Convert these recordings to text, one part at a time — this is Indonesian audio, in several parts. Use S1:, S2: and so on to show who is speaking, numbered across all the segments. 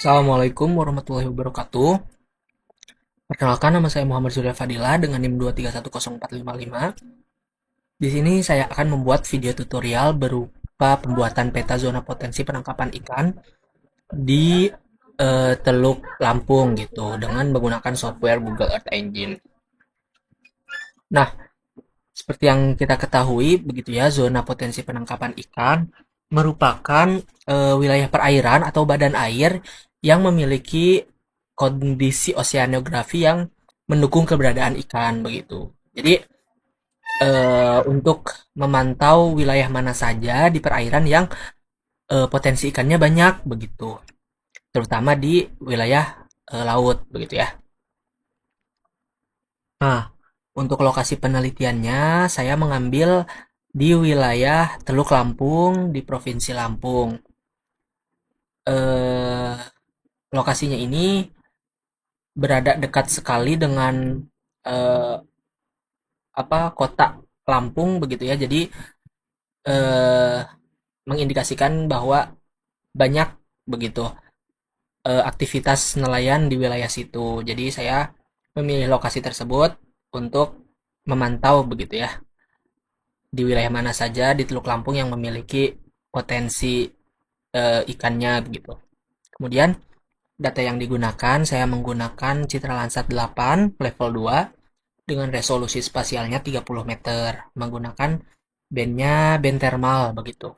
S1: Assalamualaikum warahmatullahi wabarakatuh. Perkenalkan, nama saya Muhammad Surya Fadila dengan NIM 2310455. Di sini saya akan membuat video tutorial berupa pembuatan peta zona potensi penangkapan ikan di Teluk Lampung gitu dengan menggunakan software Google Earth Engine. Nah, seperti yang kita ketahui begitu ya, zona potensi penangkapan ikan merupakan wilayah perairan atau badan air yang memiliki kondisi oseanografi yang mendukung keberadaan ikan begitu. Jadi untuk memantau wilayah mana saja di perairan yang potensi ikannya banyak begitu, terutama di wilayah laut begitu ya. Nah, untuk lokasi penelitiannya saya mengambil di wilayah Teluk Lampung di Provinsi Lampung. Eh, Lokasinya ini berada dekat sekali dengan eh, kota Lampung begitu ya. Jadi eh, mengindikasikan bahwa banyak begitu aktivitas nelayan di wilayah situ. Jadi saya memilih lokasi tersebut untuk memantau begitu ya di wilayah mana saja di Teluk Lampung yang memiliki potensi ikannya begitu. Kemudian data yang digunakan saya menggunakan Citra Landsat 8 level 2 dengan resolusi spasialnya 30 meter menggunakan bandnya band thermal begitu.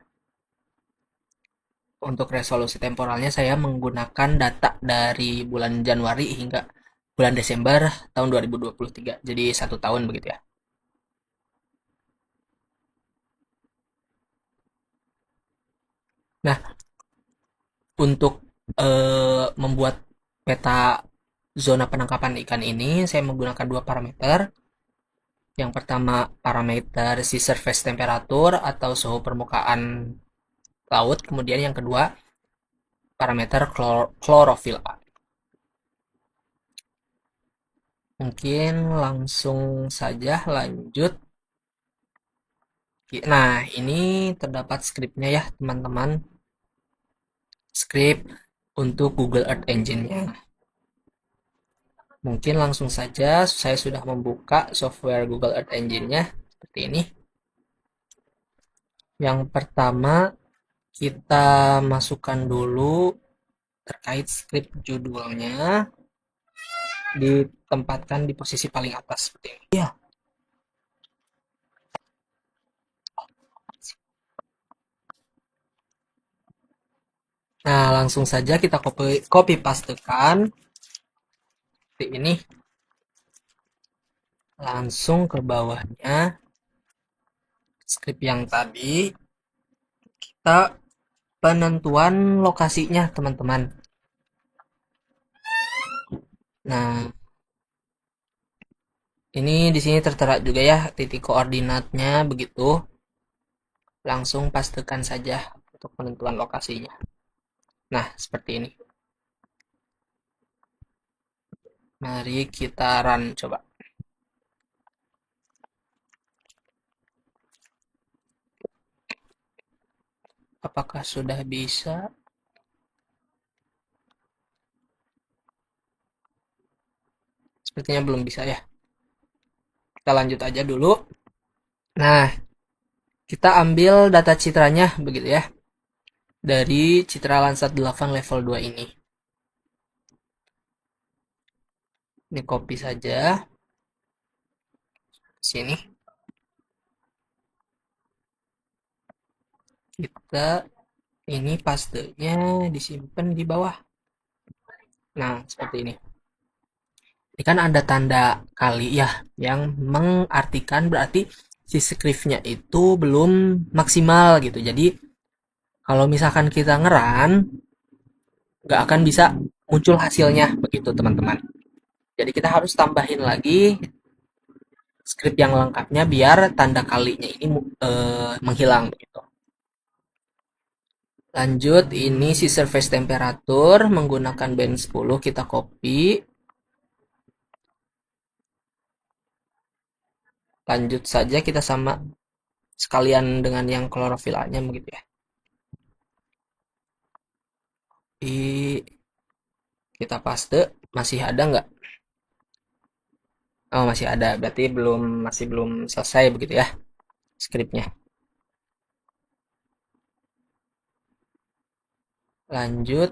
S1: Untuk resolusi temporalnya saya menggunakan data dari bulan Januari hingga bulan Desember tahun 2023. Jadi 1 tahun begitu ya. Nah, untuk membuat peta zona penangkapan ikan ini saya menggunakan dua parameter. Yang pertama parameter sea surface temperature atau suhu permukaan laut. Kemudian yang kedua parameter klorofil A. Mungkin langsung saja lanjut. Nah, ini terdapat skripnya ya, teman-teman. Skrip untuk Google Earth Engine-nya. Mungkin langsung saja saya sudah membuka software Google Earth Engine-nya seperti ini. Yang pertama, kita masukkan dulu terkait skrip judulnya, ditempatkan di posisi paling atas seperti ini. Ya. Nah, langsung saja kita copy pastekan seperti ini. Langsung ke bawahnya skrip yang tadi kita penentuan lokasinya, teman-teman. Nah, ini di sini tertera juga ya titik koordinatnya begitu. Langsung pastekan saja untuk penentuan lokasinya. Nah, seperti ini. Mari kita run coba. Apakah sudah bisa? Sepertinya belum bisa ya. Kita lanjut aja dulu. Nah, kita ambil data citranya begitu ya. Dari Citra Landsat 8 level 2 ini. Ini copy saja. Sini. Kita ini pastenya disimpan di bawah. Nah, seperti ini. Ini kan ada tanda kali ya yang mengartikan berarti si scriptnya itu belum maksimal gitu. Jadi kalau misalkan kita ngeran nggak akan bisa muncul hasilnya begitu teman-teman. Jadi kita harus tambahin lagi script yang lengkapnya biar tanda kalinya ini menghilang begitu. Lanjut ini si surface temperature menggunakan band 10 kita copy. Lanjut saja kita sama sekalian dengan yang klorofilanya begitu ya. Kita paste, masih ada nggak? Oh, masih ada. Berarti masih belum selesai begitu ya skripnya. Lanjut,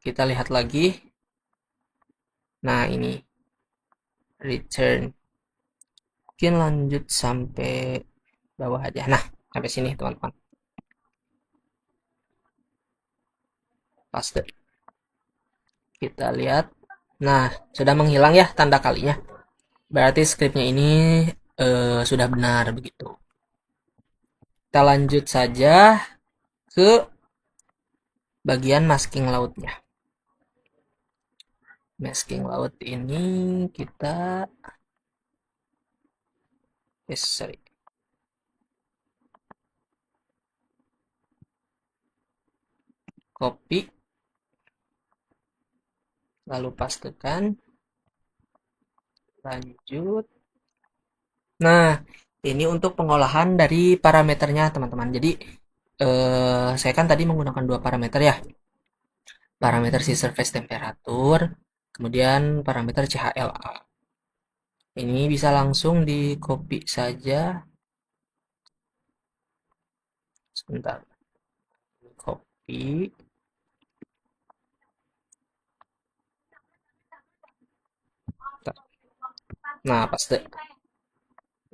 S1: kita lihat lagi. Nah, ini return. Mungkin lanjut sampai bawah aja. Nah, sampai sini teman-teman. Paste. Kita lihat. Nah, sudah menghilang ya tanda kalinya. Berarti skripnya ini sudah benar begitu. Kita lanjut saja ke bagian masking lautnya. Masking laut ini kita sorry. Copy, lalu pastekan, lanjut. Nah, ini untuk pengolahan dari parameternya teman-teman. Jadi saya kan tadi menggunakan dua parameter ya. Parameter si surface temperature, kemudian parameter CHLA. Ini bisa langsung di copy saja. Sebentar. Copy. Nah, paste.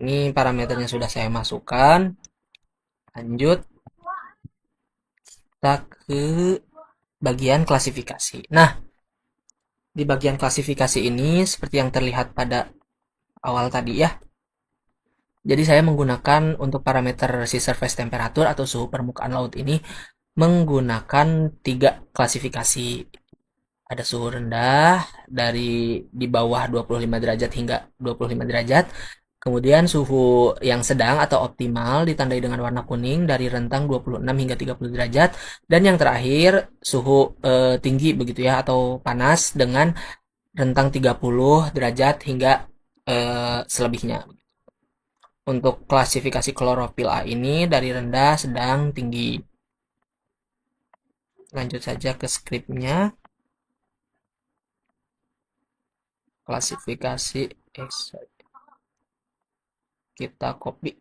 S1: Ini parameternya sudah saya masukkan. Lanjut, kita ke bagian klasifikasi. Nah, di bagian klasifikasi ini seperti yang terlihat pada awal tadi ya. Jadi saya menggunakan untuk parameter si surface temperature atau suhu permukaan laut ini menggunakan tiga klasifikasi. Ada suhu rendah dari di bawah 25 derajat hingga 25 derajat. Kemudian suhu yang sedang atau optimal ditandai dengan warna kuning dari rentang 26 hingga 30 derajat. Dan yang terakhir suhu tinggi begitu ya atau panas dengan rentang 30 derajat hingga selebihnya. Untuk klasifikasi klorofil A ini dari rendah, sedang, tinggi. Lanjut saja ke skripnya. Klasifikasi kita copy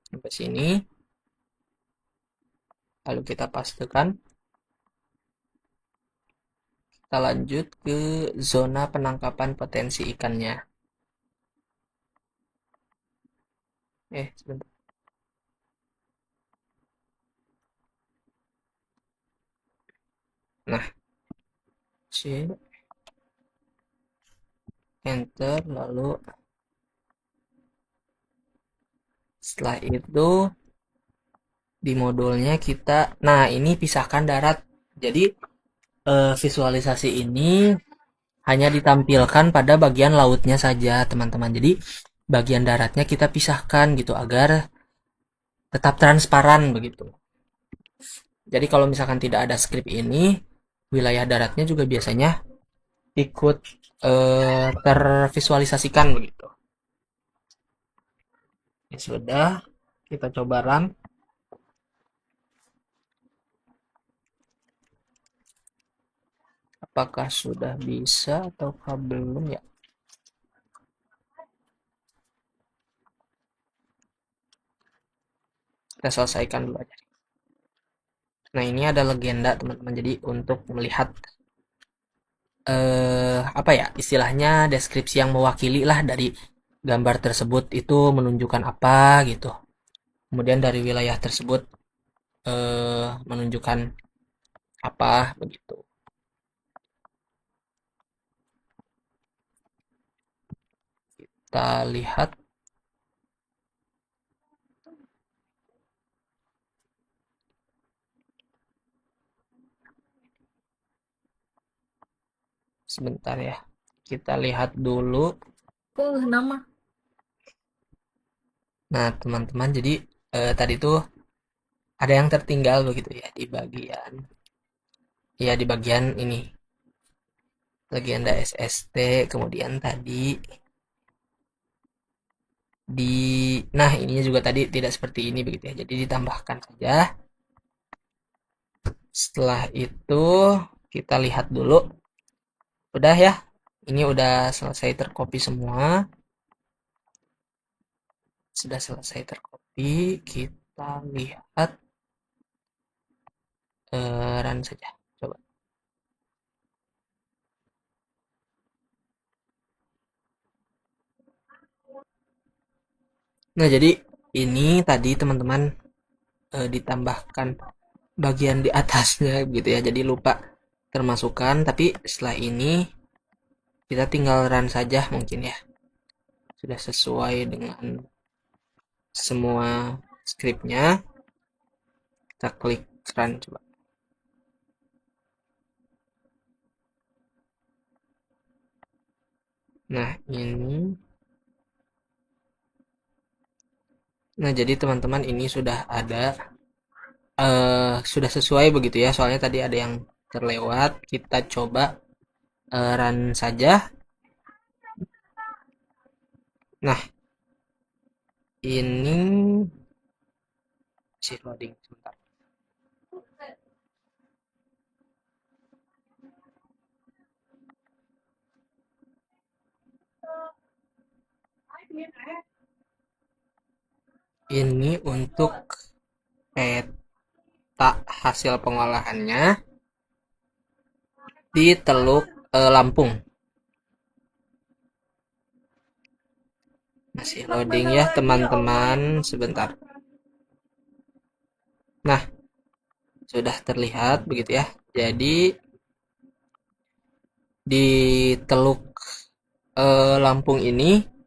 S1: sampai sini. Lalu kita pastekan. Kita lanjut ke zona penangkapan potensi ikannya. Sebentar. Nah, C, enter, lalu setelah itu di modulnya kita, nah ini pisahkan darat. Jadi visualisasi ini hanya ditampilkan pada bagian lautnya saja, teman-teman. Jadi bagian daratnya kita pisahkan gitu agar tetap transparan begitu. Jadi kalau misalkan tidak ada skrip ini, wilayah daratnya juga biasanya ikut tervisualisasikan begitu. Ya sudah, kita coba run. Apakah sudah bisa atau belum ya? Kita selesaikan dulu aja. Nah, ini ada legenda teman-teman. Jadi untuk melihat apa ya istilahnya deskripsi yang mewakili lah dari gambar tersebut itu menunjukkan apa gitu. Kemudian dari wilayah tersebut menunjukkan apa begitu. Kita lihat sebentar ya. Kita lihat dulu.
S2: Nama.
S1: Nah, teman-teman, jadi tadi tuh ada yang tertinggal begitu ya di bagian ini legenda SST, kemudian tadi nah ininya juga tadi tidak seperti ini begitu ya, jadi ditambahkan saja. Setelah itu kita lihat dulu, udah ya, ini udah selesai tercopy semua. Sudah selesai tercopy, kita lihat run saja, coba. Nah jadi ini tadi teman-teman ditambahkan bagian di atasnya gitu ya, jadi lupa termasukkan, tapi setelah ini kita tinggal run saja mungkin ya, sudah sesuai dengan semua scriptnya. Kita klik run coba. Nah ini, nah jadi teman-teman ini sudah ada sudah sesuai begitu ya, soalnya tadi ada yang terlewat. Kita coba run saja. Nah ini masih loading sebentar. Ini untuk peta hasil pengolahannya di Teluk Lampung. Masih loading ya teman-teman, sebentar. Nah sudah terlihat begitu ya, jadi di Teluk Lampung ini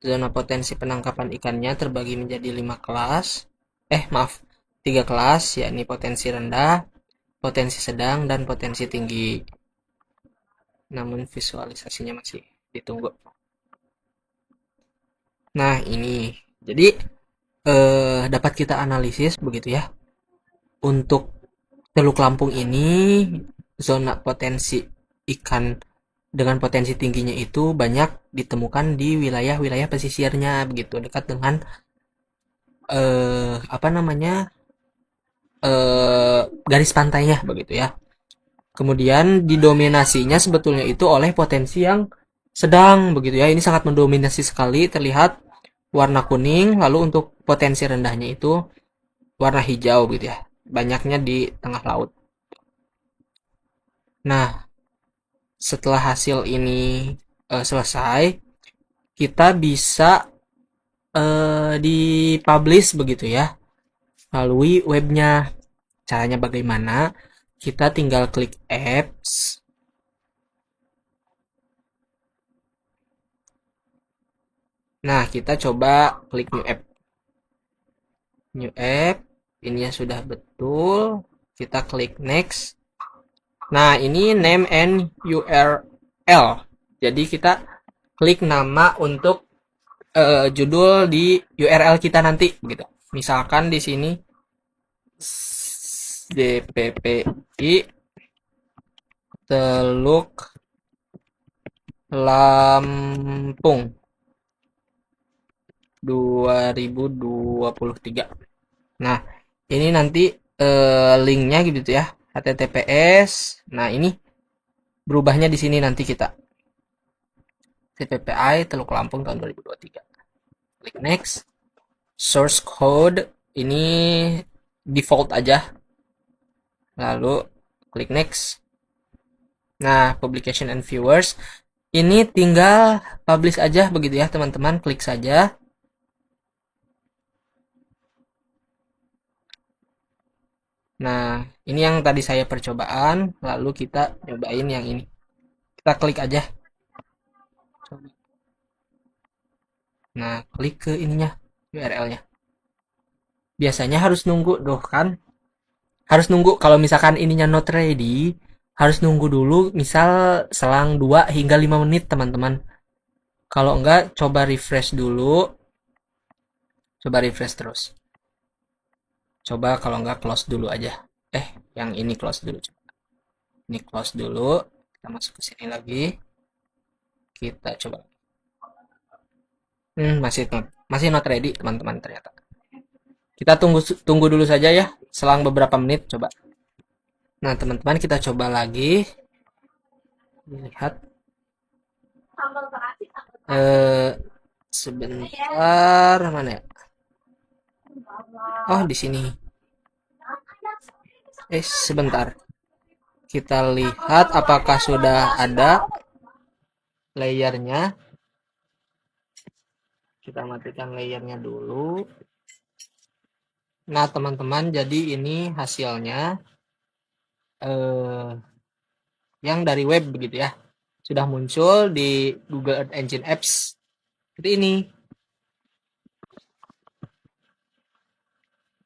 S1: zona potensi penangkapan ikannya terbagi menjadi 5 kelas. Maaf, 3 kelas, yakni potensi rendah, potensi sedang, dan potensi tinggi. Namun visualisasinya masih ditunggu. Nah, ini. Jadi dapat kita analisis begitu ya. Untuk Teluk Lampung ini zona potensi ikan dengan potensi tingginya itu banyak ditemukan di wilayah-wilayah pesisirnya begitu, dekat dengan apa namanya, garis pantainya begitu ya. Kemudian didominasinya sebetulnya itu oleh potensi yang sedang begitu ya. Ini sangat mendominasi sekali, terlihat warna kuning. Lalu untuk potensi rendahnya itu warna hijau gitu ya. Banyaknya di tengah laut. Nah, setelah hasil ini selesai, kita bisa dipublish begitu ya melalui webnya. Caranya bagaimana? Kita tinggal klik apps. Nah, kita coba klik new app. New app, ini ya sudah betul. Kita klik next. Nah, ini name and URL. Jadi kita klik nama untuk judul di URL kita nanti gitu. Misalkan di sini DPPI Teluk Lampung 2023. Nah, ini nanti linknya gitu ya, HTTPS. Nah, ini berubahnya di sini nanti kita. TPPI Teluk Lampung tahun 2023. Klik next. Source code ini default aja. Lalu klik next. Nah, publication and viewers ini tinggal publish aja begitu ya, teman-teman. Klik saja. Nah, ini yang tadi saya percobaan, lalu kita cobain yang ini. Kita klik aja. Nah, klik ke ininya, URL-nya. Biasanya harus nunggu, doh kan? Harus nunggu kalau misalkan ininya not ready, harus nunggu dulu misal selang 2 hingga 5 menit, teman-teman. Kalau enggak, coba refresh dulu. Coba refresh terus. Coba kalau enggak close dulu aja. Yang ini close dulu. Ini close dulu. Kita masuk ke sini lagi. Kita coba. Masih not ready, teman-teman, ternyata. Kita tunggu tunggu dulu saja ya, selang beberapa menit coba. Nah, teman-teman, kita coba lagi. Lihat. Eh, sebentar, mana ya? Oh, di sini. Sebentar. Kita lihat apakah sudah ada layernya. Kita matikan layernya dulu. Nah, teman-teman, jadi ini hasilnya yang dari web begitu ya. Sudah muncul di Google Earth Engine Apps. Seperti ini.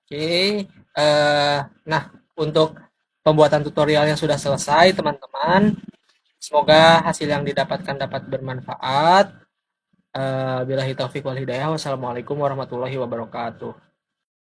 S1: Oke, nah, untuk pembuatan tutorialnya sudah selesai, teman-teman. Semoga hasil yang didapatkan dapat bermanfaat. Billahi taufiq wal hidayah. Wassalamualaikum warahmatullahi wabarakatuh.